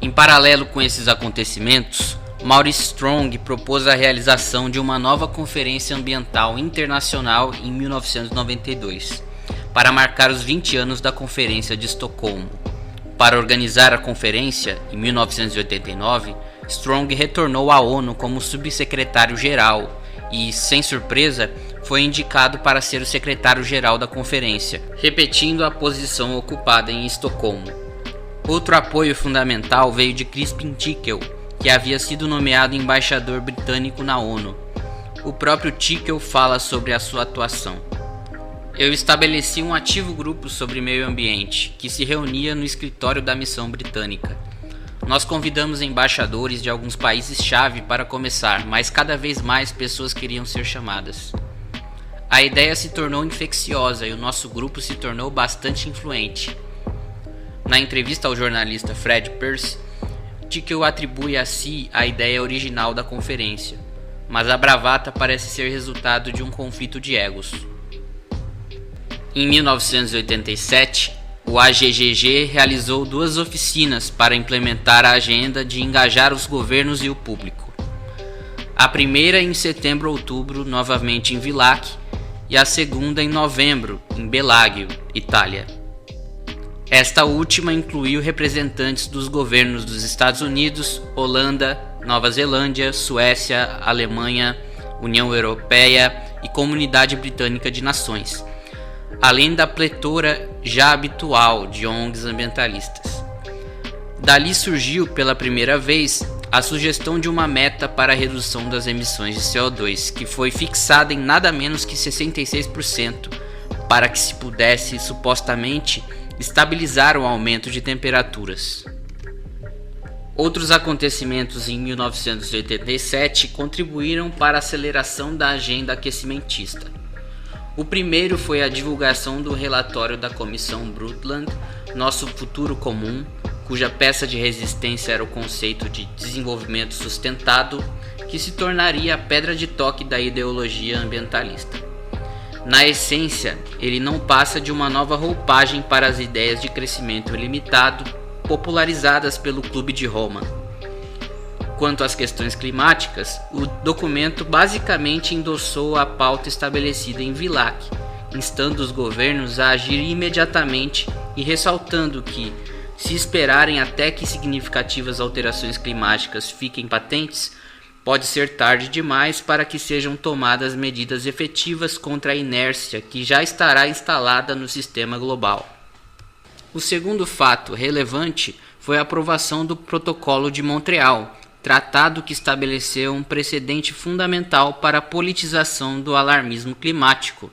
Em paralelo com esses acontecimentos, Maurice Strong propôs a realização de uma nova Conferência Ambiental Internacional em 1992, para marcar os 20 anos da Conferência de Estocolmo. Para organizar a conferência, em 1989, Strong retornou à ONU como subsecretário-geral e, sem surpresa, foi indicado para ser o secretário-geral da conferência, repetindo a posição ocupada em Estocolmo. Outro apoio fundamental veio de Crispin Tickel, que havia sido nomeado embaixador britânico na ONU. O próprio Tickel fala sobre a sua atuação. Eu estabeleci um ativo grupo sobre meio ambiente, que se reunia no escritório da missão britânica. Nós convidamos embaixadores de alguns países-chave para começar, mas cada vez mais pessoas queriam ser chamadas. A ideia se tornou infecciosa e o nosso grupo se tornou bastante influente. Na entrevista ao jornalista Fred Pearce, Tickel atribui a si a ideia original da conferência, mas a bravata parece ser resultado de um conflito de egos. Em 1987, o AGGG realizou 2 oficinas para implementar a agenda de engajar os governos e o público. A primeira em setembro-outubro, novamente em Villach, e a segunda em novembro, em Bellagio, Itália. Esta última incluiu representantes dos governos dos Estados Unidos, Holanda, Nova Zelândia, Suécia, Alemanha, União Europeia e Comunidade Britânica de Nações, além da pletora já habitual de ONGs ambientalistas. Dali surgiu pela primeira vez a sugestão de uma meta para a redução das emissões de CO2, que foi fixada em nada menos que 66%, para que se pudesse, supostamente, estabilizar o aumento de temperaturas. Outros acontecimentos em 1987 contribuíram para a aceleração da agenda aquecimentista. O primeiro foi a divulgação do relatório da Comissão Brundtland, Nosso Futuro Comum, cuja peça de resistência era o conceito de desenvolvimento sustentado, que se tornaria a pedra de toque da ideologia ambientalista. Na essência, ele não passa de uma nova roupagem para as ideias de crescimento ilimitado popularizadas pelo Clube de Roma. Quanto às questões climáticas, o documento basicamente endossou a pauta estabelecida em Villach, instando os governos a agir imediatamente e ressaltando que, se esperarem até que significativas alterações climáticas fiquem patentes, pode ser tarde demais para que sejam tomadas medidas efetivas contra a inércia que já estará instalada no sistema global. O segundo fato relevante foi a aprovação do Protocolo de Montreal, tratado que estabeleceu um precedente fundamental para a politização do alarmismo climático.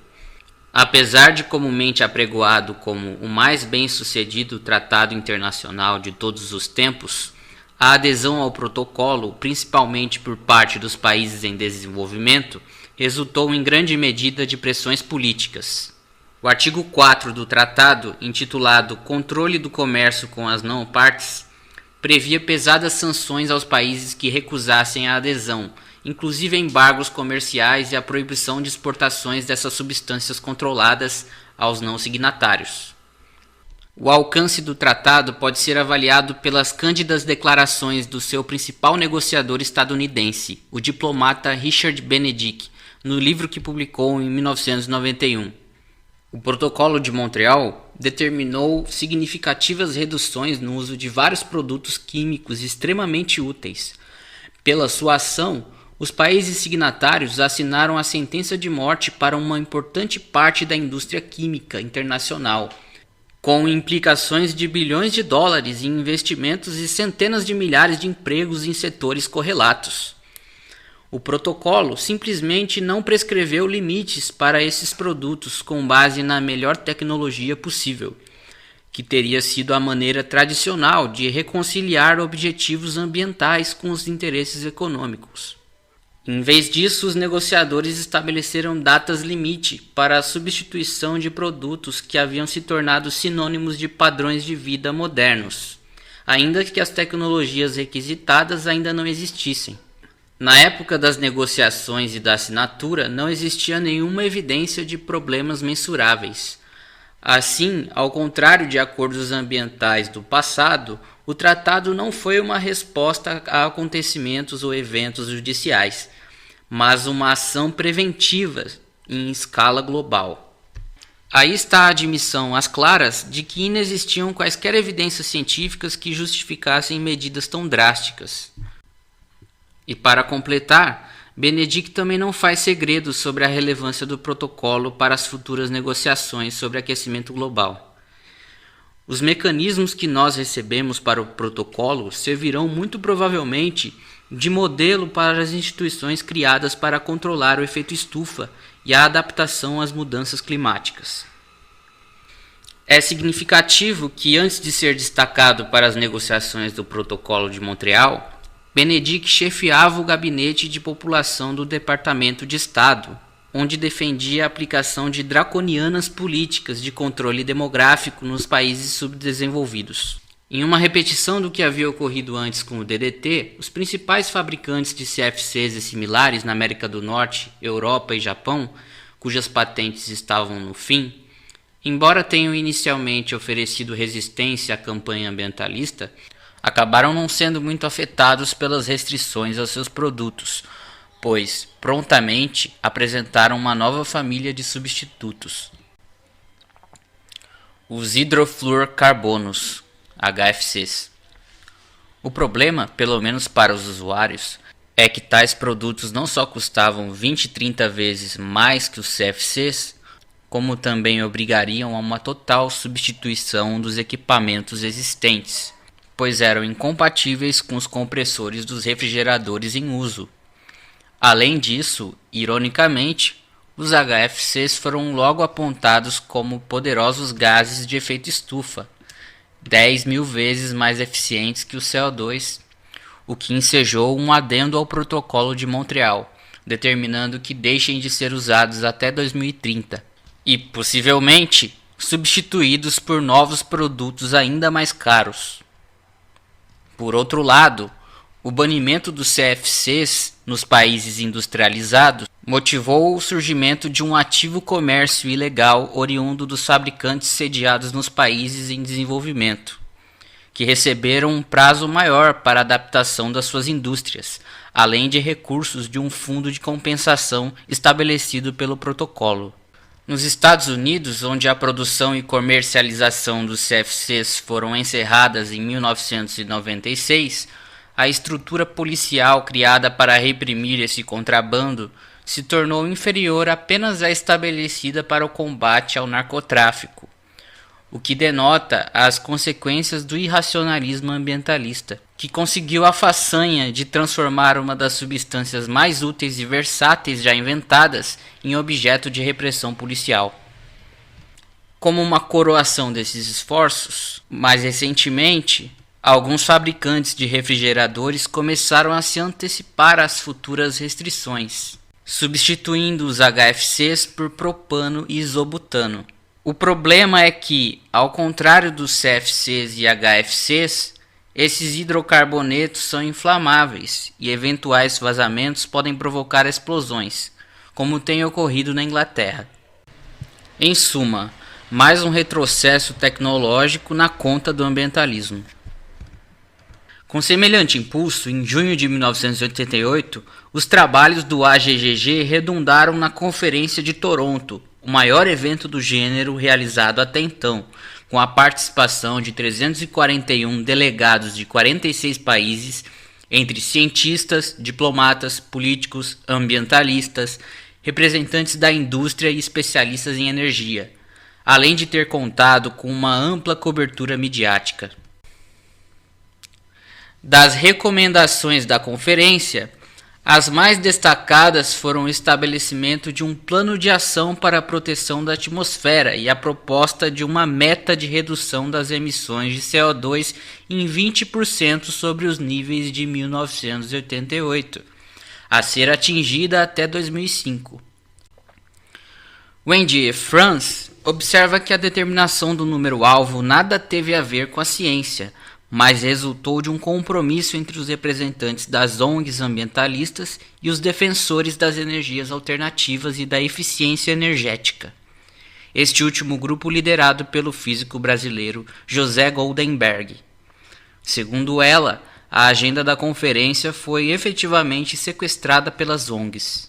Apesar de comumente apregoado como o mais bem-sucedido tratado internacional de todos os tempos, a adesão ao protocolo, principalmente por parte dos países em desenvolvimento, resultou em grande medida de pressões políticas. O artigo 4 do tratado, intitulado Controle do Comércio com as Não-Partes, previa pesadas sanções aos países que recusassem a adesão, inclusive embargos comerciais e a proibição de exportações dessas substâncias controladas aos não signatários. O alcance do tratado pode ser avaliado pelas cândidas declarações do seu principal negociador estadunidense, o diplomata Richard Benedict, no livro que publicou em 1991. O Protocolo de Montreal determinou significativas reduções no uso de vários produtos químicos extremamente úteis. Pela sua ação, os países signatários assinaram a sentença de morte para uma importante parte da indústria química internacional, com implicações de bilhões de dólares em investimentos e centenas de milhares de empregos em setores correlatos. O protocolo simplesmente não prescreveu limites para esses produtos com base na melhor tecnologia possível, que teria sido a maneira tradicional de reconciliar objetivos ambientais com os interesses econômicos. Em vez disso, os negociadores estabeleceram datas limite para a substituição de produtos que haviam se tornado sinônimos de padrões de vida modernos, ainda que as tecnologias requisitadas ainda não existissem. Na época das negociações e da assinatura, não existia nenhuma evidência de problemas mensuráveis. Assim, ao contrário de acordos ambientais do passado, o tratado não foi uma resposta a acontecimentos ou eventos judiciais, mas uma ação preventiva em escala global. Aí está a admissão às claras de que inexistiam quaisquer evidências científicas que justificassem medidas tão drásticas. E para completar, Benedict também não faz segredo sobre a relevância do protocolo para as futuras negociações sobre aquecimento global. Os mecanismos que nós recebemos para o protocolo servirão muito provavelmente de modelo para as instituições criadas para controlar o efeito estufa e a adaptação às mudanças climáticas. É significativo que, antes de ser destacado para as negociações do Protocolo de Montreal, Benedict chefiava o gabinete de população do Departamento de Estado, onde defendia a aplicação de draconianas políticas de controle demográfico nos países subdesenvolvidos. Em uma repetição do que havia ocorrido antes com o DDT, os principais fabricantes de CFCs e similares na América do Norte, Europa e Japão, cujas patentes estavam no fim, embora tenham inicialmente oferecido resistência à campanha ambientalista, acabaram não sendo muito afetados pelas restrições aos seus produtos, pois prontamente apresentaram uma nova família de substitutos: os hidrofluorcarbonos, HFCs. O problema, pelo menos para os usuários, é que tais produtos não só custavam 20 e 30 vezes mais que os CFCs, como também obrigariam a uma total substituição dos equipamentos existentes, pois eram incompatíveis com os compressores dos refrigeradores em uso. Além disso, ironicamente, os HFCs foram logo apontados como poderosos gases de efeito estufa, 10.000 vezes mais eficientes que o CO2, o que ensejou um adendo ao Protocolo de Montreal, determinando que deixem de ser usados até 2030 e, possivelmente, substituídos por novos produtos ainda mais caros. Por outro lado, o banimento dos CFCs nos países industrializados motivou o surgimento de um ativo comércio ilegal oriundo dos fabricantes sediados nos países em desenvolvimento, que receberam um prazo maior para a adaptação das suas indústrias, além de recursos de um fundo de compensação estabelecido pelo protocolo. Nos Estados Unidos, onde a produção e comercialização dos CFCs foram encerradas em 1996, a estrutura policial criada para reprimir esse contrabando se tornou inferior apenas à estabelecida para o combate ao narcotráfico, o que denota as consequências do irracionalismo ambientalista, que conseguiu a façanha de transformar uma das substâncias mais úteis e versáteis já inventadas em objeto de repressão policial. Como uma coroação desses esforços, mais recentemente, alguns fabricantes de refrigeradores começaram a se antecipar às futuras restrições, substituindo os HFCs por propano e isobutano. O problema é que, ao contrário dos CFCs e HFCs, esses hidrocarbonetos são inflamáveis e eventuais vazamentos podem provocar explosões, como tem ocorrido na Inglaterra. Em suma, mais um retrocesso tecnológico na conta do ambientalismo. Com semelhante impulso, em junho de 1988, os trabalhos do AGGG redundaram na Conferência de Toronto, o maior evento do gênero realizado até então, com a participação de 341 delegados de 46 países, entre cientistas, diplomatas, políticos, ambientalistas, representantes da indústria e especialistas em energia, além de ter contado com uma ampla cobertura midiática. Das recomendações da conferência, as mais destacadas foram o estabelecimento de um plano de ação para a proteção da atmosfera e a proposta de uma meta de redução das emissões de CO2 em 20% sobre os níveis de 1988, a ser atingida até 2005. Wendy France observa que a determinação do número-alvo nada teve a ver com a ciência, mas resultou de um compromisso entre os representantes das ONGs ambientalistas e os defensores das energias alternativas e da eficiência energética. Este último grupo liderado pelo físico brasileiro José Goldenberg. Segundo ela, a agenda da conferência foi efetivamente sequestrada pelas ONGs.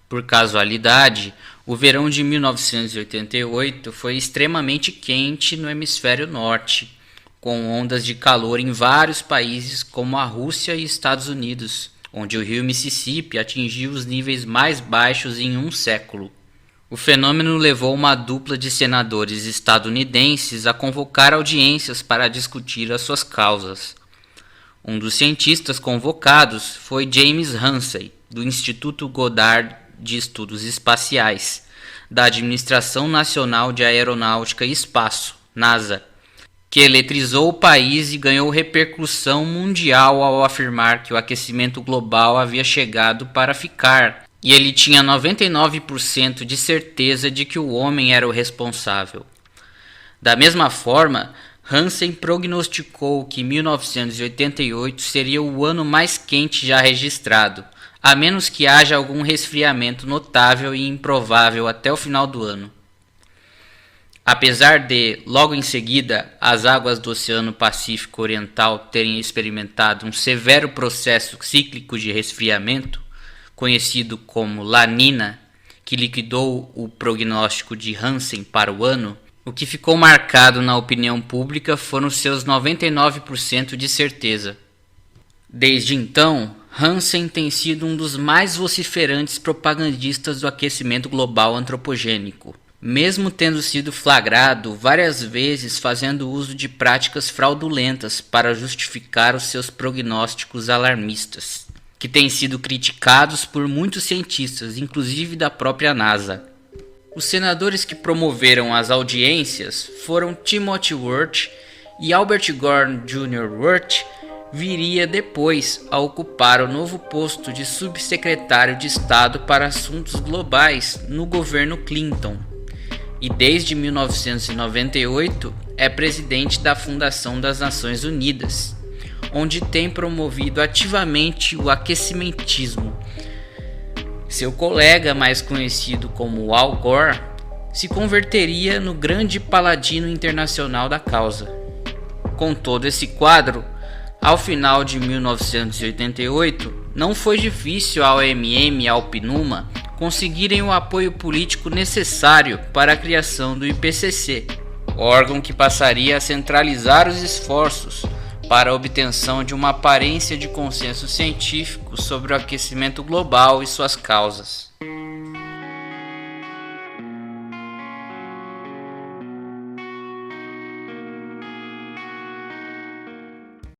Por casualidade, o verão de 1988 foi extremamente quente no hemisfério norte, com ondas de calor em vários países como a Rússia e Estados Unidos, onde o rio Mississippi atingiu os níveis mais baixos em um século. O fenômeno levou uma dupla de senadores estadunidenses a convocar audiências para discutir as suas causas. Um dos cientistas convocados foi James Hansen, do Instituto Goddard de Estudos Espaciais, da Administração Nacional de Aeronáutica e Espaço, NASA, que eletrizou o país e ganhou repercussão mundial ao afirmar que o aquecimento global havia chegado para ficar, e ele tinha 99% de certeza de que o homem era o responsável. Da mesma forma, Hansen prognosticou que 1988 seria o ano mais quente já registrado, a menos que haja algum resfriamento notável e improvável até o final do ano. Apesar de, logo em seguida, as águas do Oceano Pacífico Oriental terem experimentado um severo processo cíclico de resfriamento, conhecido como La Nina, que liquidou o prognóstico de Hansen para o ano, o que ficou marcado na opinião pública foram seus 99% de certeza. Desde então, Hansen tem sido um dos mais vociferantes propagandistas do aquecimento global antropogênico, mesmo tendo sido flagrado várias vezes fazendo uso de práticas fraudulentas para justificar os seus prognósticos alarmistas, que têm sido criticados por muitos cientistas, inclusive da própria NASA. Os senadores que promoveram as audiências foram Timothy Wirth, e Albert Gore Jr. Wirth viria depois a ocupar o novo posto de subsecretário de Estado para Assuntos Globais no governo Clinton, e desde 1998 é presidente da Fundação das Nações Unidas, onde tem promovido ativamente o aquecimentismo. Seu colega, mais conhecido como Al Gore, se converteria no grande paladino internacional da causa. Com todo esse quadro, ao final de 1988, não foi difícil ao OMM e ao PNUMA conseguirem o apoio político necessário para a criação do IPCC, órgão que passaria a centralizar os esforços para a obtenção de uma aparência de consenso científico sobre o aquecimento global e suas causas.